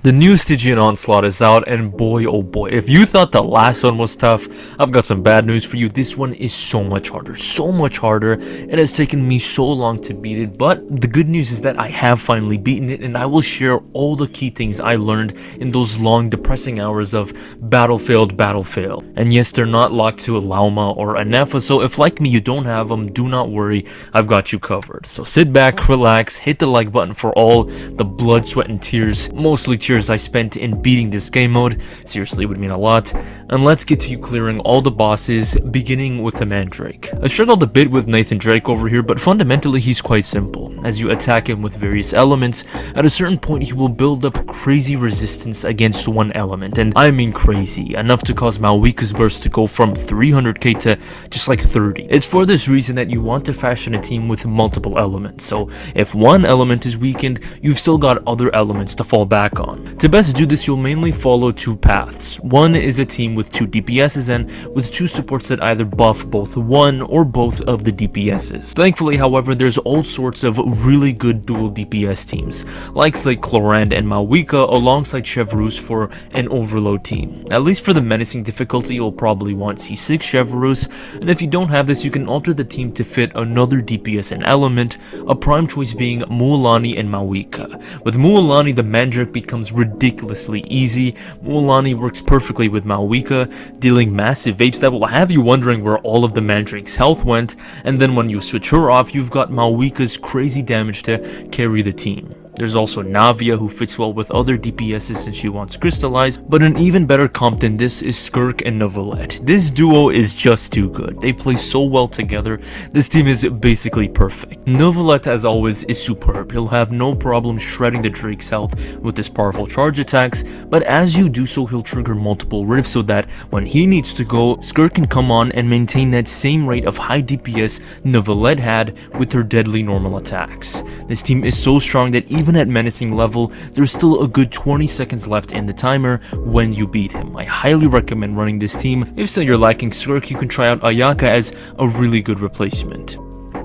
The new Stygian Onslaught is out, and boy oh boy, if you thought the last one was tough, I've got some bad news for you. This one is so much harder. It has taken me so long to beat it, but the good news is that I have finally beaten it, and I will share all the key things I learned in those long, depressing hours of battle fail. And yes, they're not locked to a Lauma or Ineffa, so if like me you don't have them, do not worry, I've got you covered. So sit back, relax, hit the like button for all the blood, sweat, and tears, mostly tears I spent in beating this game mode. Seriously, it would mean a lot. And let's get to you clearing all the bosses, beginning with the Mandrake. I struggled a bit with Nathan Drake over here, but fundamentally he's quite simple. As you attack him with various elements, at a certain point he will build up crazy resistance against one element, and I mean crazy, enough to cause Malwika's burst to go from 300k to just like 30. It's for this reason that you want to fashion a team with multiple elements, so if one element is weakened, you've still got other elements to fall back on. To best do this, you'll mainly follow two paths. One is a team with two DPSs and with two supports that either buff both one or both of the DPSs. Thankfully, however, there's all sorts of really good dual DPS teams, like Clorand and Malwika alongside Chevreuse for an overload team. At least for the menacing difficulty, you'll probably want C6 Chevreuse, and if you don't have this, you can alter the team to fit another DPS and element, a prime choice being Mualani and Malwika. With Mualani, the Mandrake becomes ridiculously easy. Mualani works perfectly with Malwika, dealing massive vapes that will have you wondering where all of the Mandrake's health went, and then when you switch her off, you've got Malwika's crazy damage to carry the team. There's also Navia, who fits well with other DPSs since she wants Crystallize, but an even better comp than this is Skirk and Neuvillette. This duo is just too good. They play so well together. This team is basically perfect. Neuvillette, as always, is superb. He'll have no problem shredding the Drake's health with his powerful charge attacks, but as you do so, he'll trigger multiple rifts so that when he needs to go, Skirk can come on and maintain that same rate of high DPS Neuvillette had with her deadly normal attacks. This team is so strong that even at menacing level, there's still a good 20 seconds left in the timer when you beat him. I highly recommend running this team. If so you're lacking Skirk, you can try out Ayaka as a really good replacement.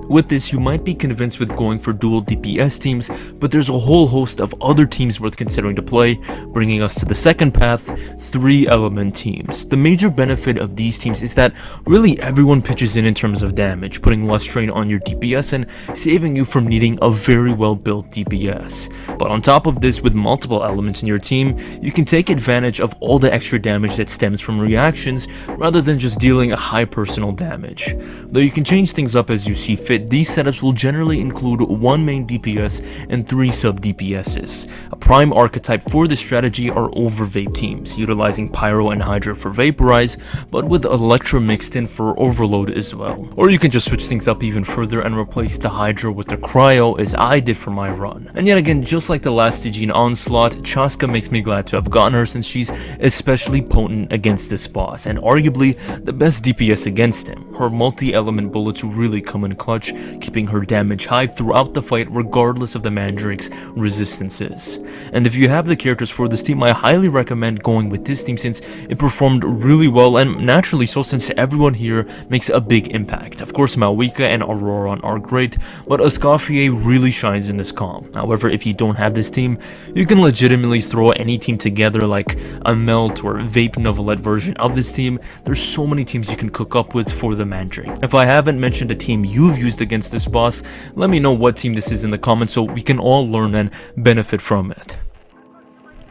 With this, you might be convinced with going for dual DPS teams, but there's a whole host of other teams worth considering to play, bringing us to the second path, 3-element teams. The major benefit of these teams is that really everyone pitches in terms of damage, putting less strain on your DPS and saving you from needing a very well built DPS. But on top of this, with multiple elements in your team, you can take advantage of all the extra damage that stems from reactions rather than just dealing high personal damage. Though you can change things up as you see fit, these setups will generally include one main DPS and 3 sub DPSs. A prime archetype for this strategy are overvape teams, utilizing Pyro and Hydra for Vaporize, but with Electra mixed in for Overload as well. Or you can just switch things up even further and replace the Hydra with the Cryo, as I did for my run. And yet again, just like the last Stygian Onslaught, Chaska makes me glad to have gotten her since she's especially potent against this boss, and arguably the best DPS against him. Her multi-element bullets really come in clutch, keeping her damage high throughout the fight regardless of the Mandrake's resistances. And if you have the characters for this team, I highly recommend going with this team since it performed really well, and naturally so since everyone here makes a big impact. Of course, Malwika and Auroran are great, but Escoffier really shines in this comp. However, if you don't have this team, you can legitimately throw any team together like a Melt or Vape Neuvillette version of this team. There's so many teams you can cook up with for the Mandrake. If I haven't mentioned a team you've used against this boss, let me know what team this is in the comments so we can all learn and benefit from it.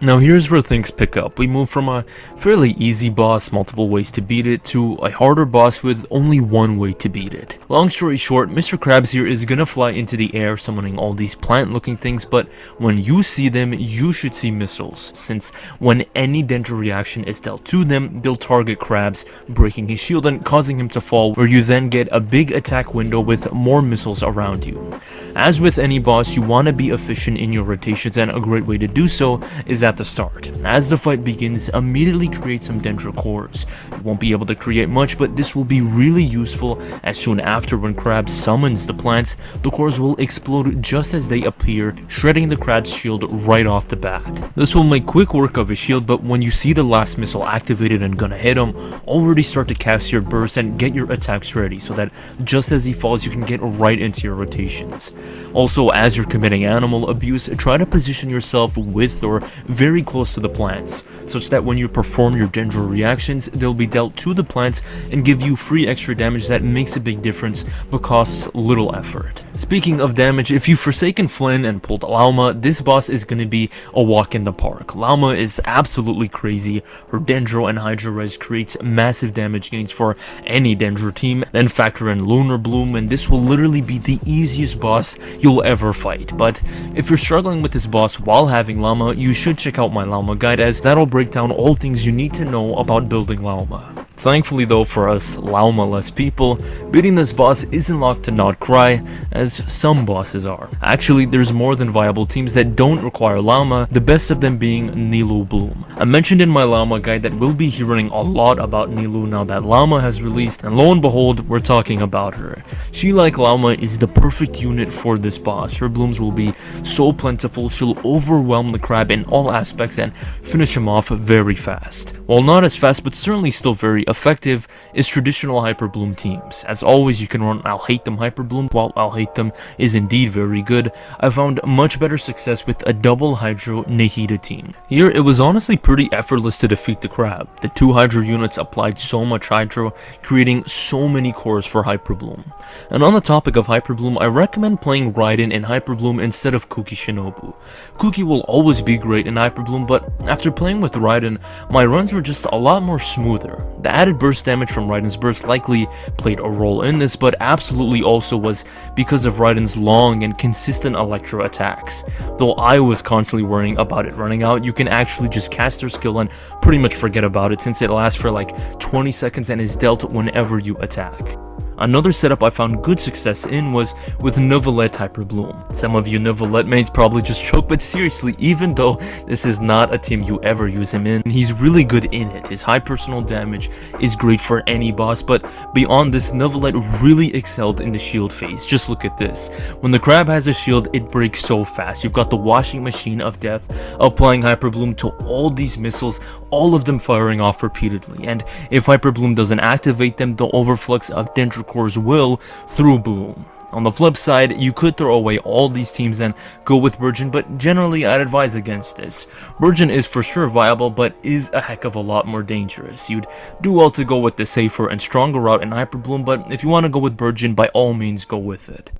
Now here's where things pick up. We move from a fairly easy boss, multiple ways to beat it, to a harder boss with only one way to beat it. Long story short, Mr. Krabs here is gonna fly into the air summoning all these plant looking things, but when you see them, you should see missiles, since when any Dendro reaction is dealt to them, they'll target Krabs, breaking his shield and causing him to fall, where you then get a big attack window with more missiles around you. As with any boss, you want to be efficient in your rotations, and a great way to do so is at the start. As the fight begins, immediately create some Dendro cores. You won't be able to create much, but this will be really useful as soon after when Krabs summons the plants, the cores will explode just as they appear, shredding the Krab's shield right off the bat. This will make quick work of his shield, but when you see the last missile activated and gonna hit him, already start to cast your burst and get your attacks ready so that just as he falls you can get right into your rotations. Also, as you're committing animal abuse, try to position yourself with or very close to the plants, such that when you perform your Dendro reactions, they'll be dealt to the plants and give you free extra damage that makes a big difference but costs little effort. Speaking of damage, if you've forsaken Flynn and pulled Lauma, this boss is going to be a walk in the park. Lauma is absolutely crazy. Her Dendro and Hydro Res creates massive damage gains for any Dendro team. Then factor in Lunar Bloom and this will literally be the easiest boss you'll ever fight. But if you're struggling with this boss while having Lauma, you should check out my Lauma guide, as that'll break down all things you need to know about building Lauma. Thankfully though for us Lauma-less people, beating this boss isn't locked to not cry, as some bosses are. Actually, there's more than viable teams that don't require Lauma, the best of them being Nilou Bloom. I mentioned in my Lauma guide that we'll be hearing a lot about Nilou now that Lauma has released, and lo and behold, we're talking about her. She, like Lauma, is the perfect unit for this boss. Her blooms will be so plentiful, she'll overwhelm the crab in all aspects and finish him off very fast. While not as fast, but certainly still very effective, is traditional Hyper Bloom teams. As always, you can run I'll Hate Them Hyper Bloom. While I'll Hate Them is indeed very good, I found much better success with a double Hydro Nahida team. Here, it was honestly pretty effortless to defeat the crab. The two Hydro units applied so much Hydro, creating so many cores for Hyper Bloom. And on the topic of Hyper Bloom, I recommend playing Raiden in Hyper Bloom instead of Kuki Shinobu. Kuki will always be great in Hyper Bloom, but after playing with Raiden, my runs were just a lot more smoother. The added burst damage from Raiden's burst likely played a role in this, but absolutely also was because of Raiden's long and consistent electro attacks. Though I was constantly worrying about it running out, you can actually just cast her skill and pretty much forget about it, since it lasts for like 20 seconds and is dealt whenever you attack. Another setup I found good success in was with Neuvillette Hyper Bloom. Some of you Neuvillette mains probably just choke, but seriously, even though this is not a team you ever use him in, he's really good in it. His high personal damage is great for any boss, but beyond this, Neuvillette really excelled in the shield phase. Just look at this. When the crab has a shield, it breaks so fast. You've got the washing machine of death applying Hyper Bloom to all these missiles, all of them firing off repeatedly, and if Hyper Bloom doesn't activate them, the overflux of Dendro cores will through Bloom. On the flip side, you could throw away all these teams and go with Virgin, but generally I'd advise against this. Virgin is for sure viable, but is a heck of a lot more dangerous. You'd do well to go with the safer and stronger route in Hyper Bloom, but if you want to go with Virgin, by all means go with it.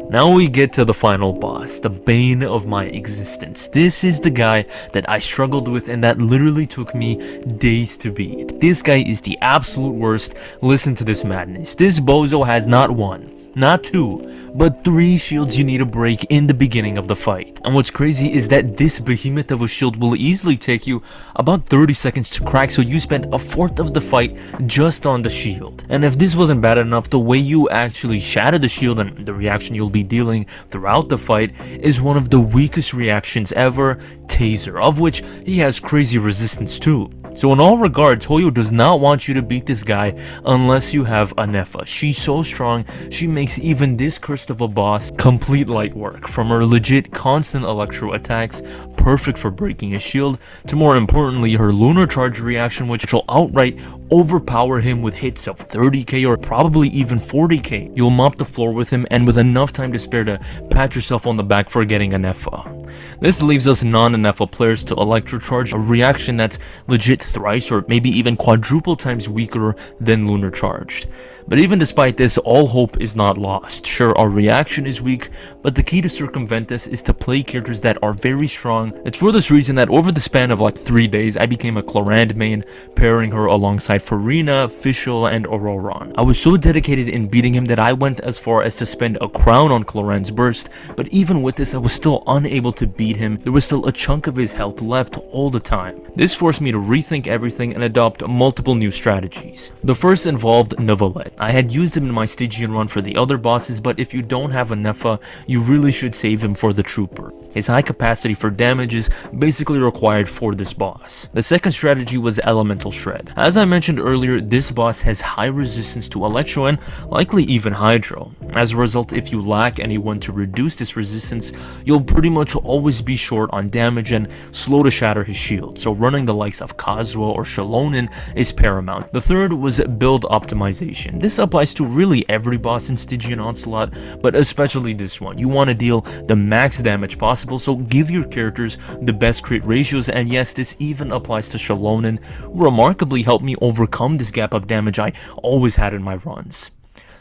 Now we get to the final boss, the bane of my existence. This is the guy that I struggled with and that literally took me days to beat. This guy is the absolute worst. Listen to this madness. This bozo has not one, not two, but 3 shields you need to break in the beginning of the fight. And what's crazy is that this behemoth of a shield will easily take you about 30 seconds to crack, so you spend a fourth of the fight just on the shield. And if this wasn't bad enough, the way you actually shatter the shield and the reaction you'll be dealing throughout the fight is one of the weakest reactions ever, Taser, of which he has crazy resistance too. So in all regard, Toyo does not want you to beat this guy unless you have Ineffa. She's so strong, she makes even this cursed of a boss complete light work. From her legit constant electro attacks, perfect for breaking his shield, to more importantly her lunar charge reaction, which will outright overpower him with hits of 30k or probably even 40k. You'll mop the floor with him, and with enough time to spare to pat yourself on the back for getting Ineffa. This leaves us non-Ineffa players to electro charge, a reaction that's legit thrice or maybe even quadruple times weaker than lunar charged. But even despite this, all hope is not lost. Sure, our reaction is weak, but the key to circumvent this is to play characters that are very strong. It's for this reason that over the span of like 3 days, I became a Clorand main, pairing her alongside Farina, Fischl, and Auroron. I was so dedicated in beating him that I went as far as to spend a crown on Clorand's burst, but even with this, I was still unable to beat him. There was still a chunk of his health left all the time. This forced me to rethink everything and adopt multiple new strategies. The first involved Neuvillette. I had used him in my Stygian run for the other bosses, but if you don't have a Ineffa, you really should save him for the Trooper. His high capacity for damage is basically required for this boss. The second strategy was Elemental Shred. As I mentioned earlier, this boss has high resistance to Electro and likely even Hydro. As a result, if you lack anyone to reduce this resistance, you'll pretty much always be short on damage and slow to shatter his shield, so running the likes of Kazuo or Shalonen is paramount. The third was build optimization. This applies to really every boss in Stygian Onslaught, but especially this one. You want to deal the max damage possible possible, so give your characters the best crit ratios, and yes, this even applies to Shallonen, who remarkably helped me overcome this gap of damage I always had in my runs.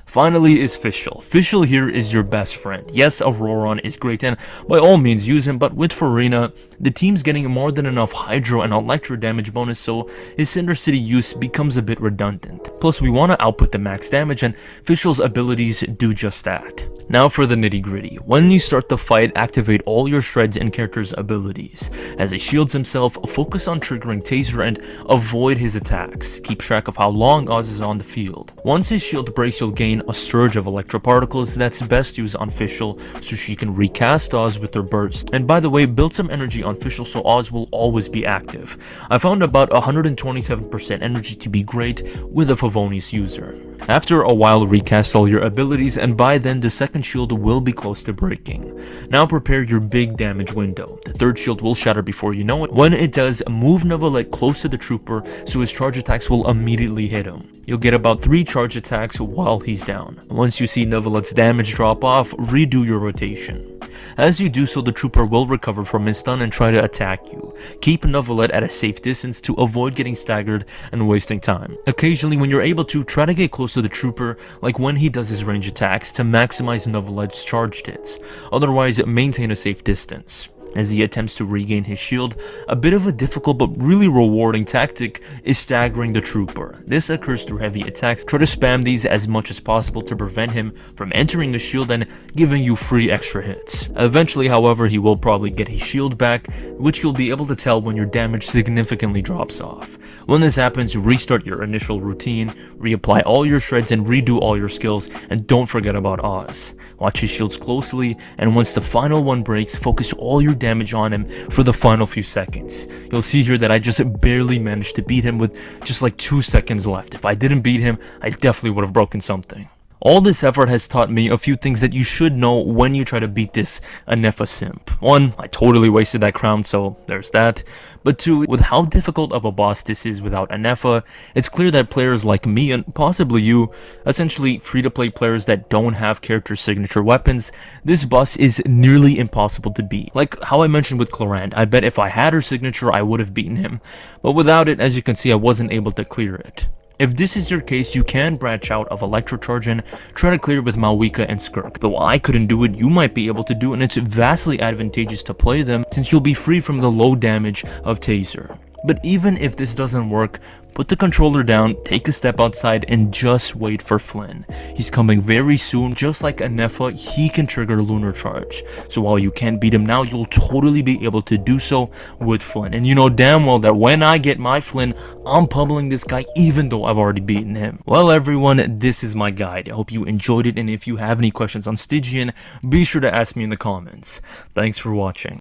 Finally is Fischl. Fischl here is your best friend. Yes, Auroron is great and by all means use him, but with Farina, the team's getting more than enough Hydro and Electro damage bonus, so his Cinder City use becomes a bit redundant. Plus we want to output the max damage, and Fischl's abilities do just that. Now for the nitty gritty. When you start the fight, activate all your shreds and character's abilities. As he shields himself, focus on triggering Taser and avoid his attacks. Keep track of how long Oz is on the field. Once his shield breaks, you'll gain a surge of electroparticles that's best used on Fischl so she can recast Oz with her burst. And by the way, build some energy on Fischl so Oz will always be active. I found about 127% energy to be great with a Favonius user. After a while, recast all your abilities, and by then the second shield will be close to breaking. Now prepare your big damage window. The third shield will shatter before you know it. When it does, move Neuvillette close to the trooper so his charge attacks will immediately hit him. You'll get about 3 charge attacks while he's down. Once you see Neuvillette's damage drop off, redo your rotation. As you do so, the trooper will recover from his stun and try to attack you. Keep Neuvillette at a safe distance to avoid getting staggered and wasting time. Occasionally, when you're able to, try to get close to the trooper, like when he does his range attacks, to maximize Neuvillette's charged hits. Otherwise, maintain a safe distance. As he attempts to regain his shield, a bit of a difficult but really rewarding tactic is staggering the trooper. This occurs through heavy attacks. Try to spam these as much as possible to prevent him from entering the shield and giving you free extra hits. Eventually, however, he will probably get his shield back, which you'll be able to tell when your damage significantly drops off. When this happens, restart your initial routine, reapply all your shreds and redo all your skills, and don't forget about Oz. Watch his shields closely, and once the final one breaks, focus all your damage on him for the final few seconds. You'll see here that I just barely managed to beat him with just like 2 seconds left. If I didn't beat him, I definitely would have broken something. All this effort has taught me a few things that you should know when you try to beat this Ineffa simp. 1, I totally wasted that crown, so there's that. But 2, with how difficult of a boss this is without Ineffa, it's clear that players like me, and possibly you, essentially free-to-play players that don't have character signature weapons, this boss is nearly impossible to beat. Like how I mentioned with Clorinde, I bet if I had her signature I would have beaten him, but without it, as you can see, I wasn't able to clear it. If this is your case, you can branch out of Electrocharge and try to clear with Malwika and Skirk. Though I couldn't do it, you might be able to do it, and it's vastly advantageous to play them since you'll be free from the low damage of Taser. But even if this doesn't work, put the controller down, take a step outside, and just wait for Flynn. He's coming very soon. Just like Ineffa, he can trigger Lunar Charge. So while you can't beat him now, you'll totally be able to do so with Flynn. And you know damn well that when I get my Flynn, I'm pummeling this guy even though I've already beaten him. Well everyone, this is my guide. I hope you enjoyed it, and if you have any questions on Stygian, be sure to ask me in the comments. Thanks for watching.